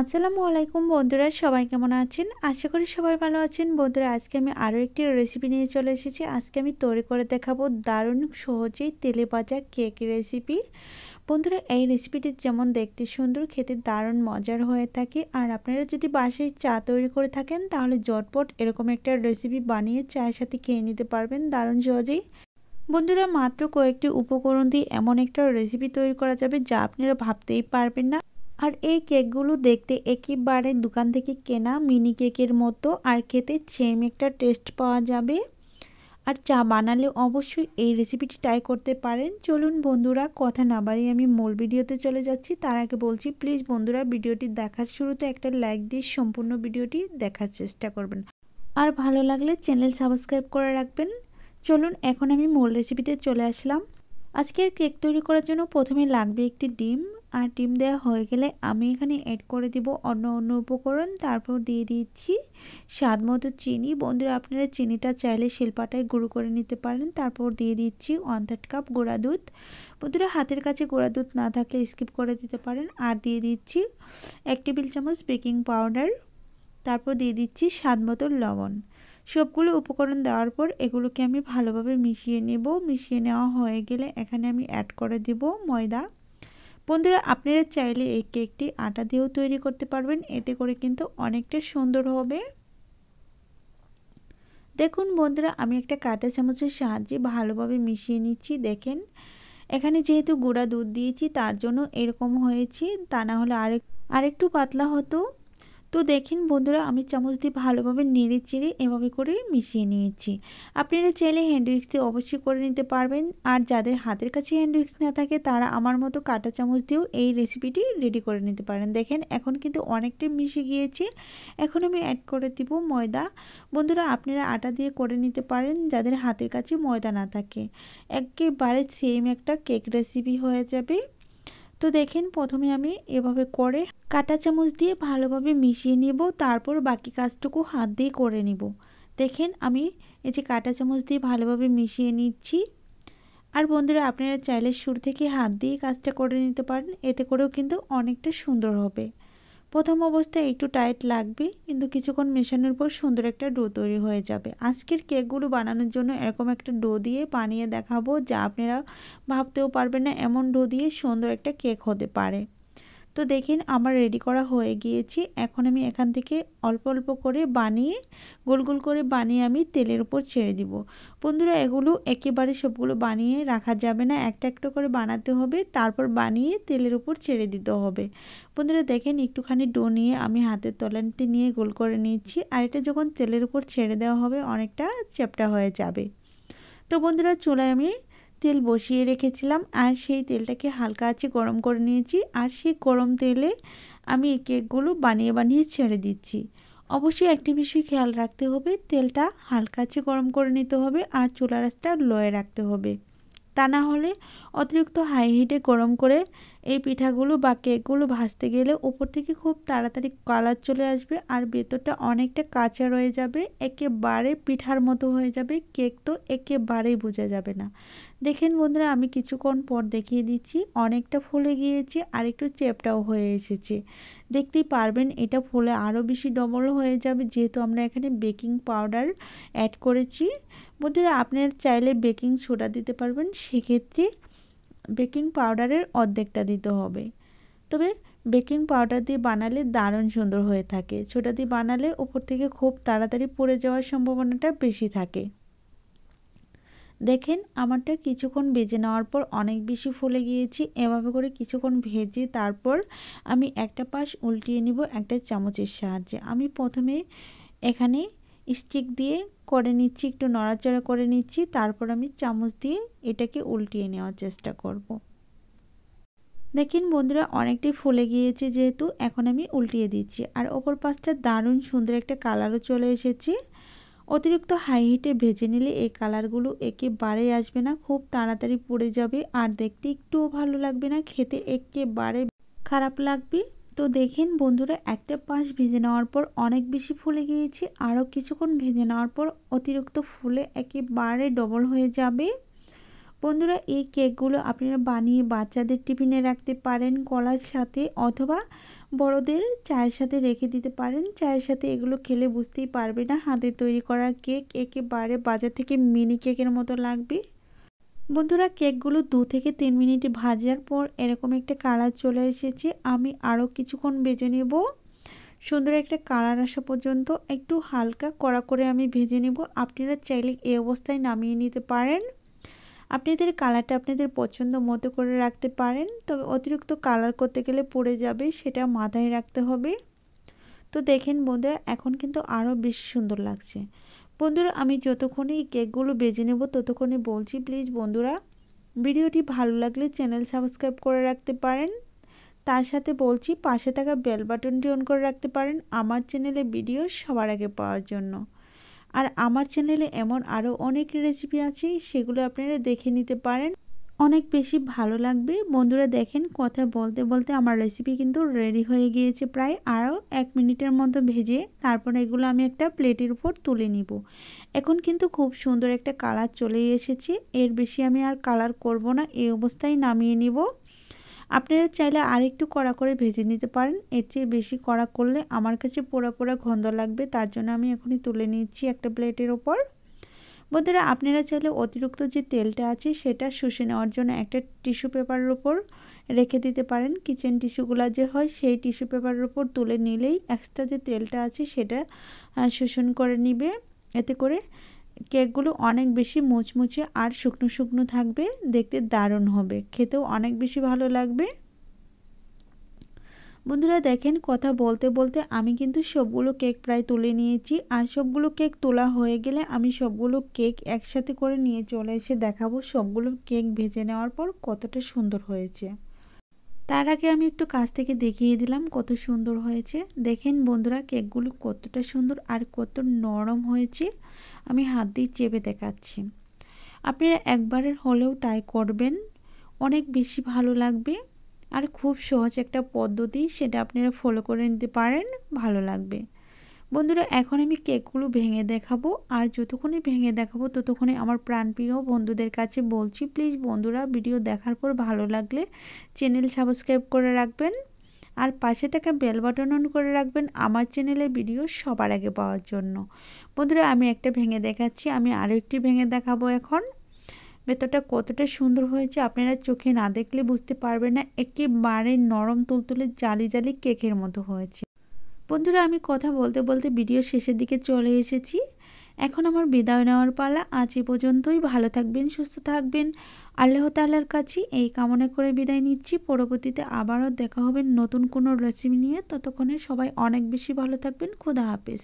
আসসালামু আলাইকুম বন্ধুরা, সবাই কেমন আছেন? আশা করি সবাই ভালো আছেন। বন্ধুরা, আজকে আমি আরও একটি রেসিপি নিয়ে চলে এসেছি। আজকে আমি তৈরি করে দেখাবো দারুণ সহজেই তেলে ভাজা কেক রেসিপি। বন্ধুরা, এই রেসিপিটি যেমন দেখতে সুন্দর, খেতে দারুণ মজার হয়ে থাকে। আর আপনারা যদি বাসায় চা তৈরি করে থাকেন তাহলে ঝটপট এরকম একটা রেসিপি বানিয়ে চায়ের সাথে খেয়ে নিতে পারবেন দারুণ সহজেই। বন্ধুরা, মাত্র কয়েকটি উপকরণ দিয়ে এমন একটা রেসিপি তৈরি করা যাবে যা আপনারা ভাবতেই পারবেন না। আর এই কেকগুলো দেখতে একেবারে দোকান থেকে কেনা মিনি কেকের মতো, আর খেতে সেম একটা টেস্ট পাওয়া যাবে। আর চা বানালে অবশ্যই এই রেসিপিটি ট্রাই করতে পারেন। চলুন বন্ধুরা, কথা না বাড়িয়ে আমি মূল ভিডিওতে চলে যাচ্ছি। তার আগে বলছি, প্লিজ বন্ধুরা, ভিডিওটি দেখার শুরুতে একটা লাইক দিয়ে সম্পূর্ণ ভিডিওটি দেখার চেষ্টা করবেন। আর ভালো লাগলে চ্যানেল সাবস্ক্রাইব করে রাখবেন। চলুন এখন আমি মূল রেসিপিতে চলে আসলাম। আজকের কেক তৈরি করার জন্য প্রথমে লাগবে একটি ডিম। আর ডিম দেওয়া হয়ে গেলে আমি এখানে অ্যাড করে দিব অন্য উপকরণ। তারপর দিয়ে দিচ্ছি স্বাদ মতো চিনি। বন্ধুরা, আপনারা চিনিটা চাইলে শিলপাটায় গুঁড়ো করে নিতে পারেন। তারপর দিয়ে দিচ্ছি 1/3 কাপ গুঁড়া দুধ। বন্ধুরা, হাতের কাছে গুঁড়া দুধ না থাকলে স্কিপ করে দিতে পারেন। আর দিয়ে দিচ্ছি 1 টেবিল চামচ বেকিং পাউডার। তারপর দিয়ে দিচ্ছি স্বাদ মতো লবণ। সবগুলো উপকরণ দেওয়ার পর এগুলোকে আমি ভালোভাবে মিশিয়ে নেব। মিশিয়ে নেওয়া হয়ে গেলে এখানে আমি অ্যাড করে দেব ময়দা। বন্ধুরা, আপনারা চাইলে এই কেকটি আটা দিয়েও তৈরি করতে পারবেন, এতে করে কিন্তু অনেকটা সুন্দর হবে। দেখুন বন্ধুরা, আমি একটা কাঁটা চামচের সাহায্যে ভালোভাবে মিশিয়ে নিচ্ছি। দেখেন, এখানে যেহেতু গুঁড়া দুধ দিয়েছি তার জন্য এরকম হয়েছে, তা না হলে আরেকটু পাতলা হতো। তো দেখেন বন্ধুরা, আমি চামচ দিয়ে ভালোভাবে নেড়ে চেড়ে এভাবে করে মিশিয়ে নিয়েছি। আপনারা চাইলে হ্যান্ড উইক্স দিয়ে অবশ্যই করে নিতে পারবেন। আর যাদের হাতের কাছে হ্যান্ড উইক্স না থাকে তারা আমার মতো কাঁটা চামচ দিয়েও এই রেসিপিটি রেডি করে নিতে পারেন। দেখেন, এখন কিন্তু অনেকটাই মিশে গিয়েছে। এখন আমি অ্যাড করে দিব ময়দা। বন্ধুরা, আপনারা আটা দিয়ে করে নিতে পারেন যাদের হাতের কাছে ময়দা না থাকে। একেবারে সেম একটা কেক রেসিপি হয়ে যাবে। তো দেখেন, প্রথমে আমি এভাবে করে কাঁটা চামচ দিয়ে ভালোভাবে মিশিয়ে নেব। তারপর বাকি কাজটুকু হাত দিয়ে করে নিব। দেখেন, আমি এই যে কাঁটা চামচ দিয়ে ভালোভাবে মিশিয়ে নিচ্ছি। আর বন্ধুরা, আপনারা চাইলে শুরু থেকে হাত দিয়ে কাজটা করে নিতে পারেন, এতে করেও কিন্তু অনেকটা সুন্দর হবে। প্রথম অবস্থায় একটু টাইট লাগবে, কিন্তু কিছুক্ষণ মেশানোর পর সুন্দর একটা ডো তৈরি হয়ে যাবে। আজকের কেকগুলো বানানোর জন্য এরকম একটা ডো দিয়ে বানিয়ে দেখাবো যা আপনারা ভাবতেও পারবেন না এমন ডো দিয়ে সুন্দর একটা কেক হতে পারে। তো দেখেন, আমার রেডি করা হয়ে গিয়েছে। এখন আমি এখান থেকে অল্প অল্প করে বানিয়ে গোল গোল করে বানিয়ে আমি তেলের উপর ছেড়ে দিব। বন্ধুরা, এগুলো একেবারে সবগুলো বানিয়ে রাখা যাবে না, একটা একটা করে বানাতে হবে, তারপর বানিয়ে তেলের উপর ছেড়ে দিতে হবে। বন্ধুরা দেখেন, একটুখানি ডো নিয়ে আমি হাতের তলানিতে নিয়ে গোল করে নিচ্ছি। আর এটা যখন তেলের উপর ছেড়ে দেওয়া হবে অনেকটা চ্যাপ্টা হয়ে যাবে। তো বন্ধুরা, চুলায় আমি তেল বসিয়ে রেখেছিলাম আর সেই তেলটাকে হালকা আঁচে গরম করে নিয়েছি। আর সেই গরম তেলে আমি এই কেকগুলো বানিয়ে বানিয়ে ছেড়ে দিচ্ছি। অবশ্যই একটি বিষয় খেয়াল রাখতে হবে, তেলটা হালকা আঁচে গরম করে নিতে হবে আর চুলার আঁচটা লোয়ে রাখতে হবে। তা না হলে অতিরিক্ত হাই হিটে গরম করে এই পিঠাগুলো বা কেকগুলো ভাজতে গেলে উপর থেকে খুব তাড়াতাড়ি কালার চলে আসবে আর ভেতরটা অনেকটা কাঁচা রয়ে যাবে, একেবারে পিঠার মতো হয়ে যাবে। কেক তো একেবারেই বোঝা যাবে না। দেখেন বন্ধুরা, আমি কিছুক্ষণ পর দেখিয়ে দিচ্ছি, অনেকটা ফুলে গিয়েছে আর একটু চ্যাপ্টাও হয়ে এসেছে। দেখতেই পারবেন এটা ফুলে আরও বেশি ডবল হয়ে যাবে, যেহেতু আমরা এখানে বেকিং পাউডার অ্যাড করেছি। বন্ধুরা, আপনারা চাইলে বেকিং সোডা দিতে পারবেন, সেক্ষেত্রে বেকিং পাউডারের অর্ধেকটা দিতে হবে। তবে বেকিং পাউডার দিয়ে বানালে দারুণ সুন্দর হয়ে থাকে, সোডা দিয়ে বানালে উপর থেকে খুব তাড়াতাড়ি পড়ে যাওয়ার সম্ভাবনাটা বেশি থাকে। দেখেন, আমারটা কিছুক্ষণ ভেজে নেওয়ার পর অনেক বেশি ফুলে গিয়েছি। এভাবে করে কিছুক্ষণ ভেজে তারপর আমি একটা পাশ উল্টিয়ে নিব একটা চামচের সাহায্যে। আমি প্রথমে এখানে স্টিক দিয়ে করে নিচ্ছি, একটু নড়াচড়া করে নিচ্ছি, তারপর আমি চামচ দিয়ে এটাকে উল্টিয়ে নেওয়ার চেষ্টা করব। দেখেন বন্ধুরা, অনেকটাই ফুলে গিয়েছে যেহেতু, এখন আমি উল্টিয়ে দিচ্ছি। আর অপর পাশটা দারুণ সুন্দর একটা কালারও চলে এসেছে। অতিরিক্ত হাই হিটে ভেজে নিলে এই কালারগুলো একেবারেই আসবে না, খুব তাড়াতাড়ি পুড়ে যাবে আর দেখতে একটুও ভালো লাগবে না, খেতে একেবারে খারাপ লাগবে। তো দেখেন বন্ধুরা, একটা পাশ ভেজে নেওয়ার পর অনেক বেশি ফুলে গিয়েছে, আরও কিছুক্ষণ ভেজে নেওয়ার পর অতিরিক্ত ফুলে একেবারে ডবল হয়ে যাবে। বন্ধুরা, এই কেকগুলো আপনারা বানিয়ে বাচ্চাদের টিফিনে রাখতে পারেন কলার সাথে, অথবা বড়দের চায়ের সাথে রেখে দিতে পারেন। চায়ের সাথে এগুলো খেলে বুঝতেই পারবে না হাতে তৈরি করা কেক, একেবারে বাজার থেকে মিনি কেকের মতো লাগবে। বন্ধুরা কেকগুলো 2 থেকে 3 মিনিট ভাজার পর এরকম একটা কালার চলে এসেছে। আমি আরও কিছুক্ষণ ভেজে নেব, সুন্দর একটা কালার আসা পর্যন্ত একটু হালকা কড়া করে আমি ভেজে নেব। আপনারা চাইলে এই অবস্থায় নামিয়ে নিতে পারেন। আপনাদের কালারটা আপনাদের পছন্দ মতো করে রাখতে পারেন, তবে অতিরিক্ত কালার করতে গেলে পড়ে যাবে, সেটা মাথায় রাখতে হবে। তো দেখেন বন্ধুরা এখন কিন্তু আরও বেশি সুন্দর লাগছে। বন্ধুরা আমি যতক্ষণে এই কেকগুলো বেজে নেব ততক্ষণে বলছি প্লিজ বন্ধুরা ভিডিওটি ভালো লাগলে চ্যানেল সাবস্ক্রাইব করে রাখতে পারেন। তার সাথে বলছি পাশে থাকা বেল বাটনটি অন করে রাখতে পারেন আমার চ্যানেলে ভিডিও সবার আগে পাওয়ার জন্য। আর আমার চ্যানেলে এমন আরও অনেক রেসিপি আছে, সেগুলো আপনারা দেখে নিতে পারেন, অনেক বেশি ভালো লাগবে। বন্ধুরা দেখেন কথা বলতে বলতে আমার রেসিপি কিন্তু রেডি হয়ে গিয়েছে, প্রায় আরও 1 মিনিটের মতো ভেজে তারপর এগুলো আমি একটা প্লেটের উপর তুলে নিব। এখন কিন্তু খুব সুন্দর একটা কালার চলে এসেছে, এর বেশি আমি আর কালার করব না, এই অবস্থায় নামিয়ে নিব। আপনারা চাইলে আরেকটু কড়া করে ভেজে নিতে পারেন, এর চেয়ে বেশি কড়া করলে আমার কাছে পোড়া পোড়া গন্ধ লাগবে, তার জন্য আমি এখনই তুলে নিচ্ছি একটা প্লেটের ওপর। বন্ধুরা আপনারা চাইলে অতিরিক্ত যে তেলটা আছে সেটা শুষে নেওয়ার জন্য একটা টিস্যু পেপারের উপর রেখে দিতে পারেন। কিচেন টিস্যুগুলো যে হয় সেই টিস্যু পেপারের উপর তুলে নিলেই এক্সট্রা যে তেলটা আছে সেটা শোষণ করে নিবে। এতে করে কেকগুলো অনেক বেশি মুচমুচে আর শুকনো শুকনো থাকবে, দেখতে দারুণ হবে, খেতেও অনেক বেশি ভালো লাগবে। বন্ধুরা দেখেন কথা বলতে বলতে আমি কিন্তু সবগুলো কেক প্রায় তুলে নিয়েছি, আর সবগুলো কেক তোলা হয়ে গেলে আমি সবগুলো কেক একসাথে করে নিয়ে চলে এসে দেখাবো সবগুলো কেক ভেজে নেওয়ার পর কতটা সুন্দর হয়েছে। তার আগে আমি একটু কাছ থেকে দেখিয়ে দিলাম কত সুন্দর হয়েছে। দেখেন বন্ধুরা কেকগুলো কতটা সুন্দর আর কত নরম হয়েছে, আমি হাত দিয়ে চেপে দেখাচ্ছি। আপনারা একবারের হলেও ট্রাই করবেন, অনেক বেশি ভালো লাগবে। আর খুব সহজ একটা পদ্ধতি, সেটা আপনারা ফলো করে নিতে পারেন, ভালো লাগবে। বন্ধুরা এখন আমি কেকগুলো ভেঙে দেখাবো, আর যতক্ষণে ভেঙে দেখাবো ততক্ষণে আমার প্রাণপ্রিয় বন্ধুদের কাছে বলছি প্লিজ বন্ধুরা ভিডিও দেখার পর ভালো লাগলে চ্যানেল সাবস্ক্রাইব করে রাখবেন, আর পাশে থাকা বেল বাটন অন করে রাখবেন আমার চ্যানেলে ভিডিও সবার আগে পাওয়ার জন্য। বন্ধুরা আমি একটা ভেঙে দেখাচ্ছি, আমি আরও একটি ভেঙে দেখাবো। এখন ভেতরটা কতটা সুন্দর হয়েছে আপনারা চোখে না দেখলে বুঝতে পারবেন না, একেবারে নরম তুলতুলে জালি জালি কেকের মতো হয়েছে। বন্ধুরা আমি কথা বলতে বলতে ভিডিও শেষের দিকে চলে এসেছি, এখন আমার বিদায় নেওয়ার পালা। আজ এ পর্যন্তই, ভালো থাকবেন, সুস্থ থাকবেন, আল্লাহ তাআলার কাছে এই কামনা করে বিদায় নিচ্ছি। পরবর্তীতে আবারও দেখা হবে নতুন কোনো রেসিপি নিয়ে, ততক্ষণে সবাই অনেক বেশি ভালো থাকবেন। খোদা হাফেজ।